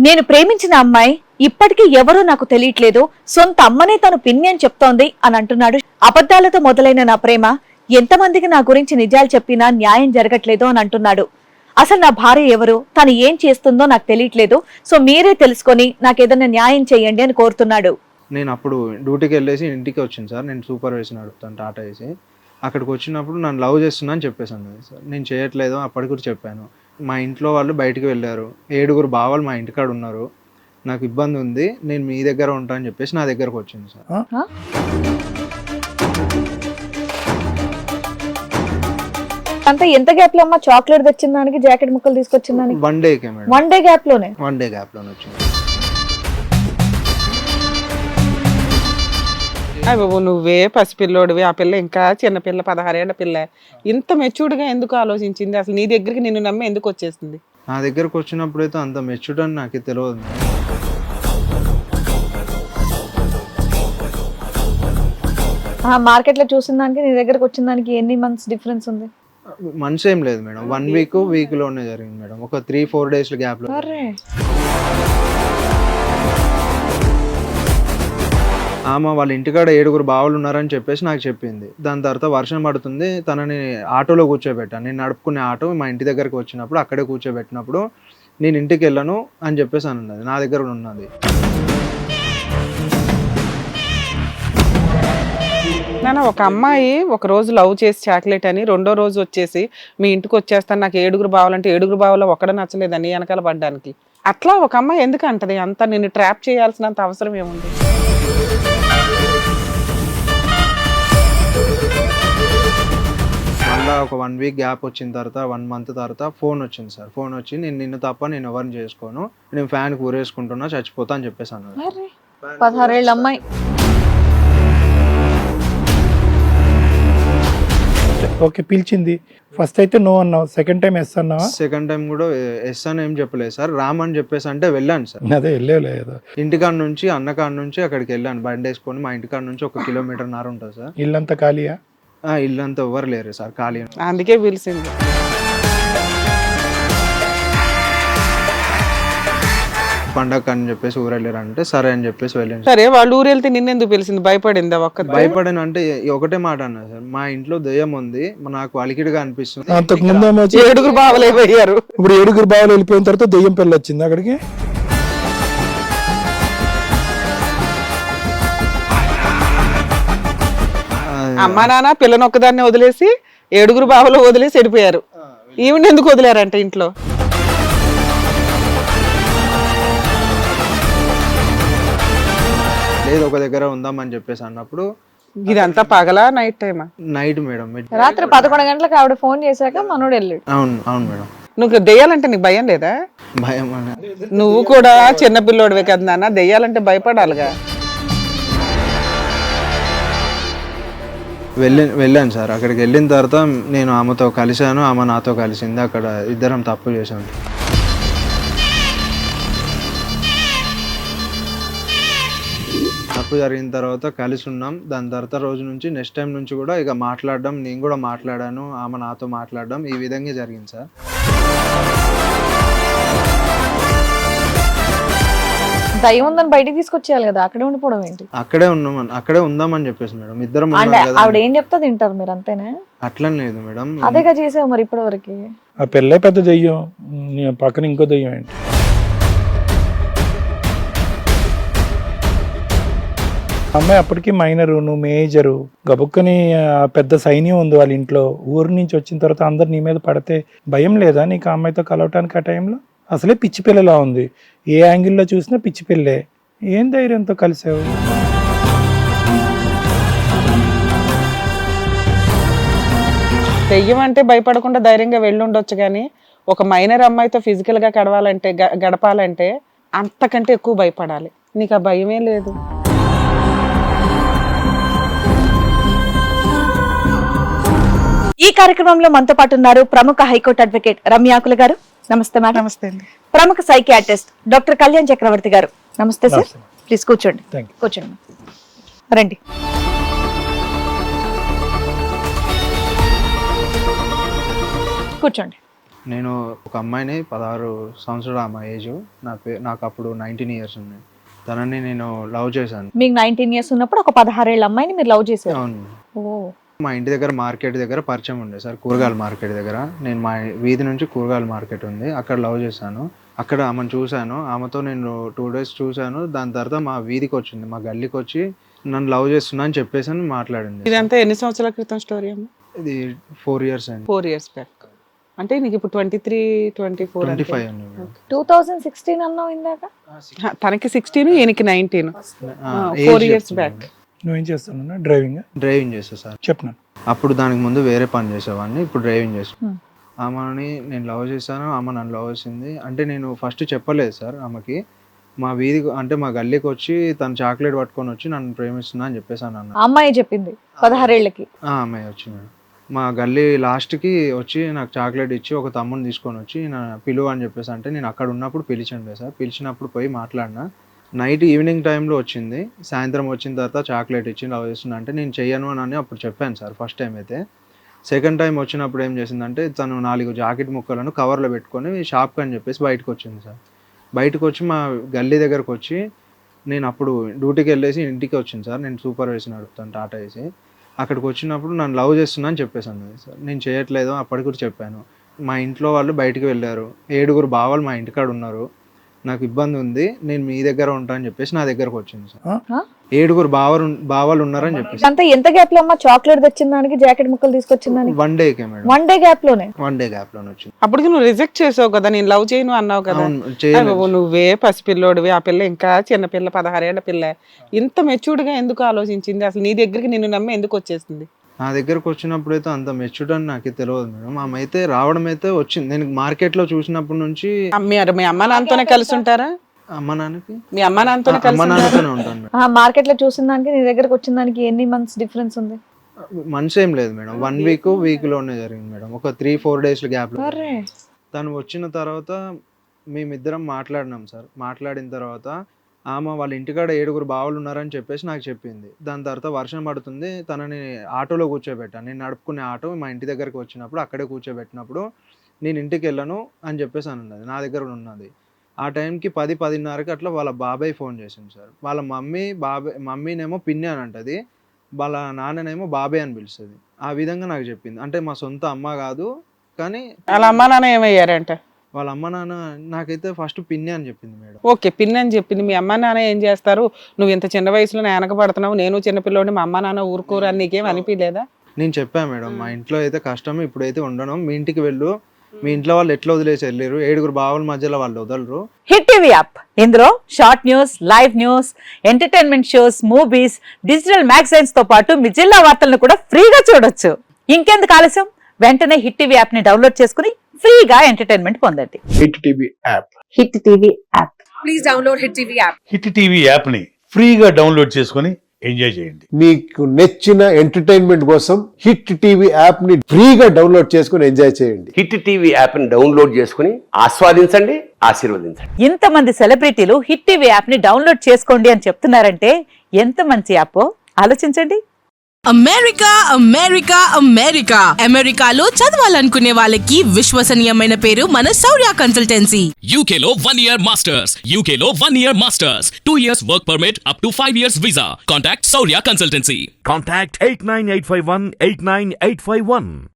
నేను ప్రేమించిన అమ్మాయి ఇప్పటికీ ఎవరో నాకు తెలియట్లేదు, సొంత అమ్మనే తను పిన్ని అని చెప్తోంది అని అంటున్నాడు. అబద్ధాలతో మొదలైన నా ప్రేమ ఎంతమందికి నా గురించి నిజాలు చెప్పినా న్యాయం జరగట్లేదు అని అంటున్నాడు. అసలు నా భార్య ఎవరు, తను ఏం చేస్తుందో నాకు తెలియట్లేదు, సో మీరే తెలుసుకొని నాకేదైనా న్యాయం చేయండి అని కోరుతున్నాడు. నేను అప్పుడు డ్యూటీకి వెళ్ళేసి ఇంటికి వచ్చింది సార్. నేను సూపర్వైజర్ నడుపుతాను టాటా వేసి. అక్కడికి వచ్చినప్పుడు నన్ను లవ్ చేస్తున్నా అని చెప్పేసాను సార్. నేను చేయట్లేదు అప్పటికి కూడా చెప్పాను. మా ఇంట్లో వాళ్ళు బయటికి వెళ్ళారు, 7 బావాలు మా ఇంటికాడ ఉన్నారు, నాకు ఇబ్బంది ఉంది, నేను మీ దగ్గర ఉంటా అని చెప్పేసి నా దగ్గరకు వచ్చింది సార్. అంతా ఎంత గ్యాప్ లో అమ్మా చాక్లెట్ తెచ్చిన దానికి, జాకెట్ ముక్కలు తీసుకొచ్చిన దానికి? 1 డేకే మేడం. 1 డే గ్యాప్ లోనే? 1 డే గ్యాప్ లోనే వచ్చింది. అయ్య బాబు, నువ్వే పసిపిల్లోడివి, ఆ పిల్ల ఇంకా చిన్నపిల్ల, 16 ఏళ్ల పిల్ల. ఇంత మెచ్యూర్డ్గా ఎందుకు ఆలోచించింది? అసలు నీ దగ్గరికి నిన్ను నమ్మి ఎందుకు వచ్చేసింది? నా దగ్గరకు వచ్చినప్పుడు అయితే అంత మెచ్యూర్డ్ అని నాకు తెలియదు. మార్కెట్ లో చూసిన దానికి నీ దగ్గరకు వచ్చిన దానికి ఎన్ని మంత్స్ డిఫరెన్స్ ఉంది? మంచి ఏం లేదు మేడం, 1 వీక్ లోనే జరిగింది మేడం, ఒక 3-4 డేస్ గ్యాప్ లో. ఆమె వాళ్ళ ఇంటికాడ 7 బావలు ఉన్నారని చెప్పేసి నాకు చెప్పింది. దాని తర్వాత వర్షం పడుతుంది, తనని ఆటోలో కూర్చోబెట్టాను. నేను నడుపుకునే ఆటో మా ఇంటి దగ్గరికి వచ్చినప్పుడు అక్కడే కూర్చోబెట్టినప్పుడు నేను ఇంటికి వెళ్ళను అని చెప్పేసి అన్నది. నా దగ్గర ఉన్నది. నాన్న, ఒక అమ్మాయి ఒక రోజు లవ్ చేసి చాక్లెట్ అని, రెండో రోజు వచ్చేసి మీ ఇంటికి వచ్చేస్తాను, నాకు 7 బావాలంటే 7 బావలో ఒక్కడ నచ్చలేదని వెనకాల పడ్డానికి, అట్లా ఒక అమ్మాయి ఎందుకు అంటది? అంత నిన్ను ట్రాప్ చేయాల్సినంత అవసరం ఏముంది? మళ్ళీ ఒక 1 వీక్ గ్యాప్ వచ్చిన తర్వాత 1 మంత్ తర్వాత ఫోన్ వచ్చింది సార్. ఫోన్ వచ్చి నేను నిన్ను తప్ప నేను ఎవరిని చేసుకోను, నేను ఫ్యాన్ కూరేసుకుంటున్నా, చచ్చిపోతా అని చెప్పేసి అన్నాడు. 16 ఏళ్ళ అమ్మాయి. ఓకే, పిలిచింది. ఫస్ట్ అయితే నో అన్నావు, సెకండ్ టైం ఎస్ అన్నావా? సెకండ్ టైం కూడా ఎస్ అని ఏం చెప్పలేదు సార్. రామ్ అని చెప్పేసి అంటే వెళ్ళాను సార్. అదే వెళ్ళలేదు. ఇంటికాడ నుంచి అన్నకాడ నుంచి అక్కడికి వెళ్ళాను బండి వేసుకొని. మా ఇంటికాడ నుంచి 1 కిలోమీటర్న్నర ఉంటుంది సార్. ఇల్లంతా ఖాళీయా? ఇల్లంతా ఎవరు లేరు సార్, ఖాళీ. అందుకే పిలిచింది. పండగ అని చెప్పేసి ఊరెళ్ళారు అంటే సరే అని చెప్పేసి వెళ్ళాను. సరే, వాళ్ళు ఊరు వెళ్తే నిన్నెందుకు పిలిచింది? భయపడిందా? భయపడాను అంటే ఒకటే మాట అన్నా సార్, మా ఇంట్లో దయ్యం ఉంది, నాకు అలికిడిగా అనిపిస్తుంది. అంతకు ముందు 7 బావలు అయిపోయారు. ఇప్పుడు 7 బావలు వెళ్ళిపోయిన తర్వాత దెయ్యం పిల్ల వచ్చింది అక్కడికి. అమ్మా నాన్న పిల్లని ఒక్కదాన్ని వదిలేసి 7 బావలు వదిలేసి వెళ్ళిపోయారు. ఈవిడ ఎందుకు వదిలేరంట ఇంట్లో? లేదు ఒక దగ్గర ఉందామని చెప్పేసి అన్నప్పుడు. ఇదంతా పగలా నైట్ టైమా? నైట్ మేడం, రాత్రి 11 గంటలకు ఆవిడ ఫోన్ చేశాక మనోడు వెళ్ళాడు. అవును మేడం. నువ్వు దెయ్యాలంటే నీకు భయం లేదా? భయం నువ్వు కూడా చిన్నపిల్లోడివే కదా నాన్న, దెయ్యాలంటే భయపడాలిగా. వెళ్ళాను సార్. అక్కడికి వెళ్ళిన తర్వాత నేను ఆమెతో కలిశాను, ఆమె నాతో కలిసింది. అక్కడ ఇద్దరం తప్పు చేశాను. తప్పు జరిగిన తర్వాత కలిసి ఉన్నాం. దాని తర్వాత రోజు నుంచి నెక్స్ట్ టైం నుంచి కూడా ఇక మాట్లాడడం, నేను కూడా మాట్లాడాను, ఆమె నాతో మాట్లాడడం, ఈ విధంగా జరిగింది సార్. దయ్యం ఉందని బయటికి తీసుకొచ్చేయాలి కదా, అక్కడే ఉండిపోవడం ఏంటి? అక్కడే ఉందామని చెప్పేసి మేడం ఇద్దరం. ఆవిడ ఏం చెప్తా తింటారు మీరు, అంతేనా? అట్లని లేదు మేడం. అదేగా చేసావు మరి ఇప్పటి వరకు. ఆ పిల్లే పెద్ద దెయ్యం, పక్కన ఇంకో దెయ్యం ఏంటి? అమ్మాయి అప్పటికి మైనరు, నువ్వు మేజరు, గబుక్కని పెద్ద సైన్యం ఉంది వాళ్ళ ఇంట్లో. ఊరు నుంచి వచ్చిన తర్వాత అందరు నీ మీద పడితే భయం లేదా నీకు ఆ అమ్మాయితో కలవటానికి? ఆ టైంలో అసలే పిచ్చి పిల్లలా ఉంది, ఏ యాంగిల్లో చూసినా పిచ్చి పిల్లే. ఏం ధైర్యంతో కలిసావు? దెయ్యం అంటే భయపడకుండా ధైర్యంగా వెళ్ళుండొచ్చు, కానీ ఒక మైనర్ అమ్మాయితో ఫిజికల్ గా గడపాలంటే అంతకంటే ఎక్కువ భయపడాలి. నీకు ఆ భయమే లేదు. ఈ కార్యక్రమంలో మనతో పాటు ఉన్నారు ప్రముఖ హైకోర్టు అడ్వకేట్ రమ్యాకుల గారు. నమస్తే మేడం. నమస్తే అండి. ప్రముఖ సైకియాట్రిస్ట్ డాక్టర్ కళ్యాణ్ చక్రవర్తి గారు. నమస్తే సార్. ప్లీజ్ కూర్చోండి. కూర్చోండి, రండి. కూర్చోండి. నేను ఒక అమ్మాయిని 16 సంవత్సరాల అమ్మాయి ఏజ్, నాకు అప్పుడు 19 ఇయర్స్ ఉన్నాయి. తనని నేను లవ్ చేశాను. మీకు 19 ఇయర్స్ ఉన్నప్పుడు ఒక 16 ఏళ్ల అమ్మాయిని మీరు లవ్ చేశారు. అవును. ఓ, మా ఇంటి దగ్గర మార్కెట్ దగ్గర పరిచయం ఉండే సార్, కూరగాయల మార్కెట్ దగ్గర. నేను మా వీధి నుంచి కూరగాయల మార్కెట్ ఉంది, అక్కడ లవ్ చేశాను. అక్కడ ఆమెను చూశాను, ఆమెతో నేను 2 days చూశాను. దాని తర్వాత మా వీధికి వచ్చింది, మా గల్లీకి వచ్చి నన్ను లవ్ చేస్తున్నా అని చెప్పేసి అని మాట్లాడింది. ఇదంతా ఎన్ని సంవత్సరాల క్రితం స్టోరీ అమ్మ? ఇది 4 years అయింది. 4 years బ్యాక్. అంటే నీకు ఇప్పుడు 23, 24 25 అండి మేడం. 2016 అన్నావు ఇందాక. తనకి 16, ఈయనకి 19. 4 years బ్యాక్. నువ్వేం చేస్తున్నావు? డ్రైవింగ్ చేస్తా సార్. చెప్పినాను. అప్పుడు దానికి ముందు వేరే పని చేసేవాడిని, ఇప్పుడు డ్రైవింగ్ చేస్తాను. ఆమెని నేను లవ్ చేశాను, ఆమె నన్ను లవ్ చేసింది. అంటే నేను ఫస్ట్ చెప్పలేదు సార్ ఆమెకి. మా వీధికి అంటే మా గల్లీకి వచ్చి తను చాక్లెట్ పట్టుకొని వచ్చి నన్ను ప్రేమిస్తున్నా అని చెప్పేసాను అన్న. ఆ అమ్మాయి చెప్పింది 16 ఏళ్ళకి. అమ్మాయి వచ్చి మేడం మా గల్లీ లాస్ట్కి వచ్చి నాకు చాక్లెట్ ఇచ్చి ఒక తమ్ముని తీసుకొని వచ్చి నా పిలువ అని చెప్పేసి అంటే నేను అక్కడ ఉన్నప్పుడు పిలిచండి సార్. పిలిచినప్పుడు పోయి మాట్లాడినా. నైట్ ఈవినింగ్ టైంలో వచ్చింది, సాయంత్రం వచ్చిన తర్వాత చాక్లెట్ ఇచ్చి లవ్ చేస్తున్నా అంటే నేను చెయ్యను అని అప్పుడు చెప్పాను సార్ ఫస్ట్ టైం అయితే. సెకండ్ టైం వచ్చినప్పుడు ఏం చేసిందంటే తను 4 జాకెట్ ముక్కలను కవర్లో పెట్టుకొని షాప్కి అని చెప్పేసి బయటకు వచ్చింది సార్. బయటకు వచ్చి మా గల్లీ దగ్గరకు వచ్చి, నేను అప్పుడు డ్యూటీకి వెళ్ళేసి ఇంటికి వచ్చింది సార్. నేను సూపర్వైజర్ నడుపుతాను టాటా ఏసీ. అక్కడికి వచ్చినప్పుడు నన్ను లవ్ చేస్తున్నా అని చెప్పేసాను సార్. నేను చేయట్లేదు అప్పటికి కూడా చెప్పాను. మా ఇంట్లో వాళ్ళు బయటికి వెళ్ళారు, 7 బావాలు మా ఇంటికాడ ఉన్నారు, నాకు ఇబ్బంది ఉంది, నేను మీ దగ్గర ఉంటా అని చెప్పేసి నా దగ్గరకు వచ్చింది సార్. 7 బావాలు ఉన్నారని చెప్పేసి. అంతా ఎంత గ్యాప్ లో అమ్మా చాక్లెట్ తెచ్చిన దానికి, జాకెట్ ముక్కలు తీసుకొచ్చిన దానికి? 1 day మేడం. 1 day గ్యాప్ లోనే? 1 day గ్యాప్ లోనే వచ్చింది. అప్పటికి నువ్వు రిజెక్ట్ చేసావు కదా, నేను లవ్ చేయను అన్నావు కదా. నువ్వే పసిపిల్లోడివి, ఆ పిల్ల ఇంకా చిన్నపిల్ల, 16 ఏళ్ల పిల్ల. ఇంత మెచ్యూర్డ్ గా ఎందుకు ఆలోచించింది అసలు? నీ దగ్గరికి నిన్ను నమ్మి ఎందుకు వచ్చేసింది? నా దగ్గరకు వచ్చినప్పుడు అయితే అంత మెచ్యూర్డ్ అని నాకు తెలియదు మేడం. ఆమె అయితే రావడం అయితే వచ్చింది. నేను మార్కెట్ లో చూసినప్పటి నుంచి. మీ అమ్మ నాన్నతోనే కలిసి ఉంటారా? అమ్మ నాన్నకి మీ అమ్మ నాన్నతోనే అమ్మ నాన్నతోనే ఉంటాను మేడం. మార్కెట్ లో చూసిన దానికి నీ దగ్గరకు వచ్చిన దానికి ఎన్ని మంత్స్ డిఫరెన్స్ ఉంది? మంత్స్ ఏం లేదు మేడం, 1 week లోనే జరిగింది మేడం. ఒక 3-4 days గ్యాప్ లో. తను వచ్చిన తర్వాత మేమిద్దరం మాట్లాడినాం సార్. మాట్లాడిన తర్వాత ఆమె వాళ్ళ ఇంటికాడ 7 బావలు ఉన్నారని చెప్పేసి నాకు చెప్పింది. దాని తర్వాత వర్షం పడుతుంది, తనని ఆటోలో కూర్చోబెట్టాను. నేను నడుపుకునే ఆటో మా ఇంటి దగ్గరికి వచ్చినప్పుడు అక్కడే కూర్చోబెట్టినప్పుడు నేను ఇంటికి వెళ్ళను అని చెప్పేసి అన్నది, నా దగ్గర ఉన్నది. ఆ టైంకి 10-10:30కి అట్లా వాళ్ళ బాబాయ్ ఫోన్ చేసింది సార్. వాళ్ళ మమ్మీనేమో పిన్ని అని అంటది, వాళ్ళ నాన్ననేమో బాబాయ్ అని పిలుస్తుంది. ఆ విధంగా నాకు చెప్పింది. అంటే మా సొంత అమ్మ కాదు కానీ. వాళ్ళ అమ్మ నాన్న ఏమయ్యారంట? వాళ్ళ అమ్మ నాన్న నాకైతే ఫస్ట్ పిన్ని అని చెప్పింది మేడం. ఓకే, పిన్ని అని చెప్పింది. మీ అమ్మ నాన్న ఏం చేస్తారు? నువ్వు ఇంత చిన్న వయసులో వెనకబడుతున్నావు, నేను చిన్నపిల్లోని, మా అమ్మ నాన్న ఊరుకోరు అని నీకేం అనిపించలేదా? నేను చెప్పాను మేడం, మా ఇంట్లో అయితే కష్టం, ఇప్పుడైతే ఉండను, మీ ఇంటికి వెళ్ళు, మీ ఇంట్లో వాళ్ళు ఎట్లా వదిలేసి వెళ్ళారు, 7 బావుల మధ్యలో వాళ్ళు వదలరు. హిట్ టీవీ యాప్, ఇందులో short news, live news, entertainment shows, movies, digital magazines తో పాటు మీ జిల్లా వార్తలను కూడా ఫ్రీగా చూడొచ్చు. ఇంకెందుకు ఆలస్యం, వెంటనే హిట్ టీవీ యాప్ ని డౌన్లోడ్ చేసుకుని ఫ్రీగా ఎంటర్టైన్మెంట్ పొందండి. Hit TV app. Hit TV app. Please download hit TV app. Hit TV app ని ఫ్రీగా డౌన్లోడ్ చేసుకొని ఎంజాయ్ చేయండి. మీకు నచ్చిన ఎంటర్టైన్మెంట్ కోసం హిట్ టీవీ యాప్ ని ఫ్రీగా డౌన్లోడ్ చేసుకుని ఎంజాయ్ చేయండి. హిట్ టీవీ యాప్ ని డౌన్లోడ్ చేసుకుని ఆస్వాదించండి, ఆశీర్వదించండి. ఇంతమంది సెలబ్రిటీలు హిట్ టీవీ యాప్ ని డౌన్లోడ్ చేసుకోండి అని చెప్తున్నారంటే ఎంత మంచి యాప్ ఆలోచించండి. అమెరికా అమెరికా అమెరికా అమెరికాలో చదవాలనుకునే వాళ్ళకి విశ్వసనీయమైన పేరు మన శౌర్య కన్సల్టెన్సీ. UK లో 1 year masters. UK లో 1 year masters. 2 years work permit up to 5 years visa. Contact Saurya Consultancy. Contact 89851 89851.